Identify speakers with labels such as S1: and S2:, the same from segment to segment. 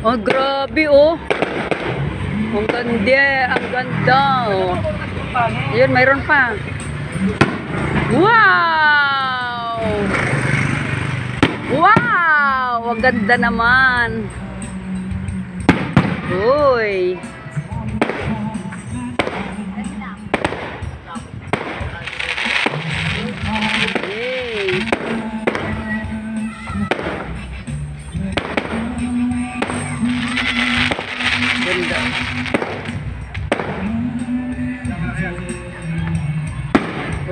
S1: Oh, grabe oh. Ang ganda, ang ganda oh. Ayun, mayroon pa. Wow! Wow! Ang ganda naman. Uy. Yay. Ganda.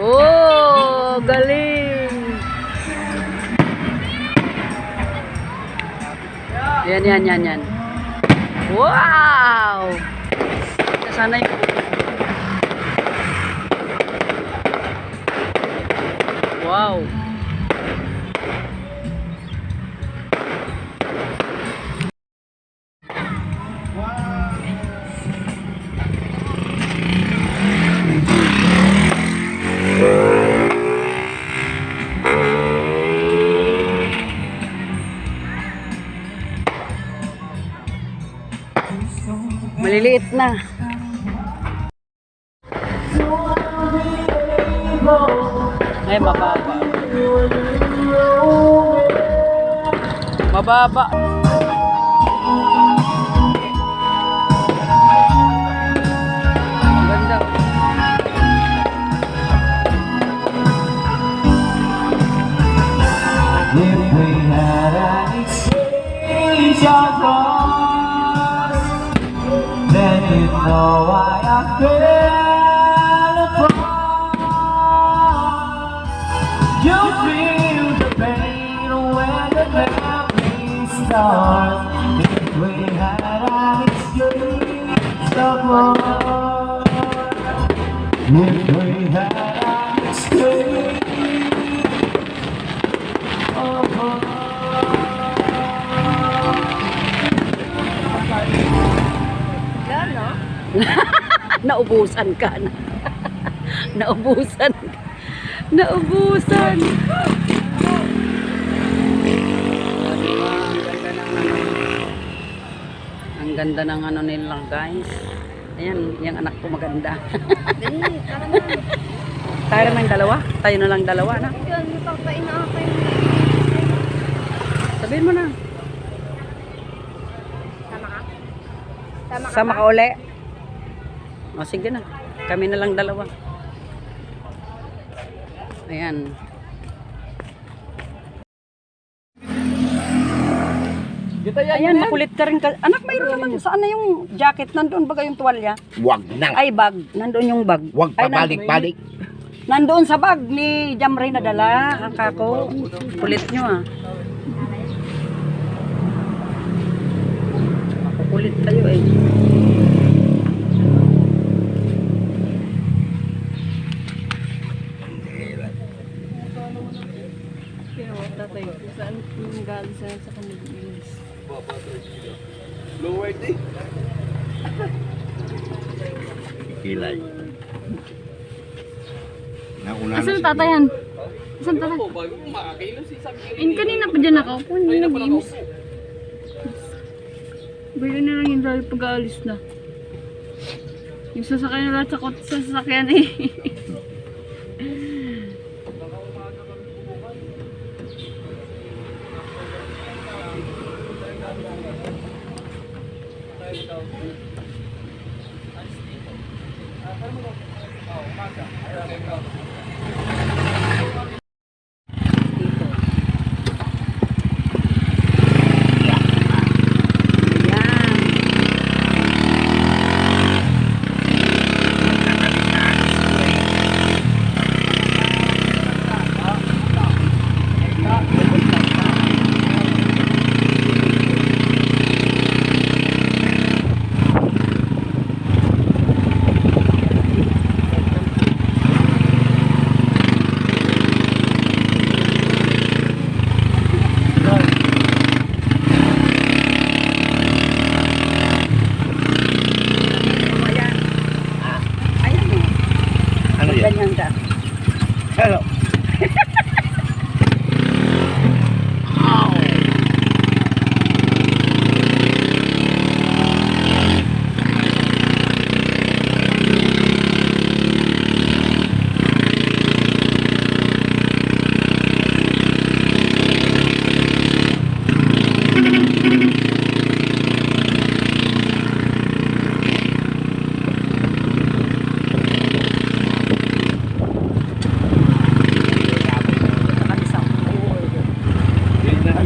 S1: Oh, galing. Yan. Wow! Sana yung... Wow! Maliliit na. Ay, mababa. Mababa. Ganda.
S2: If we had an exchange of hearts, then you know why I fell apart. You feel the pain when the memory starts. If we had an exchange of hearts, if we had an exchange of hearts.
S1: Naubusan ka na. Naubusan ka. Naubusan. Ang ganda ng ano nila, guys. Ayan, yung anak ko maganda. Tayo ng dalawa? Tayo na lang dalawa na. Sabihin mo na. Sama ka uli. O sige na. Kami na lang dalawa. Ayan. Ayan, makulit ka rin. Anak, mayroon naman. Saan na yung jacket? Nandoon ba yung tuwalya?
S3: Wag na.
S1: Ay, bag. Nandoon yung bag.
S3: Wag
S1: Ay,
S3: pabalik-balik.
S1: nandoon sa bag ni Jamray na dala. Ang kako. Kulit nyo ah. Makukulit kayo eh. Tatay, saan yung galing sa kanila?
S3: Lower day. Kilay.
S4: Asan ang tatayan? Asan tatay? In kanina pa dyan nakaupo. Hindi nag-iimis. Bili na lang yung dahil pag-aalis na. Yung sasakyan na lahat sa sasakyan eh.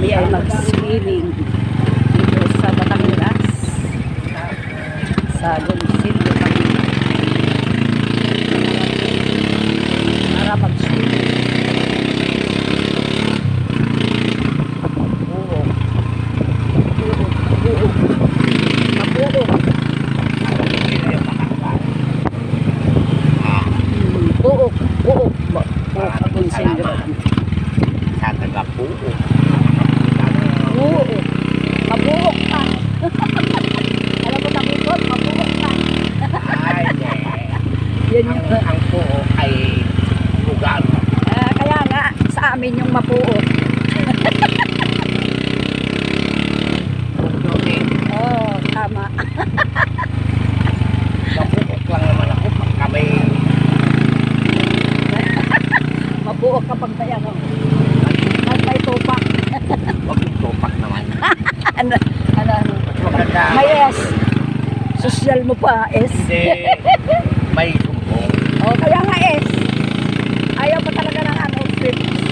S1: kami ay mag-swimming dito sa Batangas. Sa Goncillo kami. Para mag-swimming. Oo. Oo. Mabuo. Buok. Buok. Buok. Goncillo kami.
S3: Sa taga-puo.
S1: Oo. Mabuok ka. Alam mo takipot, mabuok ka.
S3: Ay, hindi.
S1: Yan yun.
S3: Ang puo ay lugar.
S1: Kaya nga, sa amin yung mapuok. Oo, tama.
S3: Mapuok lang naman ako pagka may
S1: Mapuok kapag kaya ko. Pag may tupak.
S3: wag yung tupak naman.
S1: Ano?
S3: Mas maganda.
S1: May S. Social mo pa, S.
S3: Hindi. May sumbong.
S1: O, kaya nga S. Ayaw pa talaga ng ano, swift.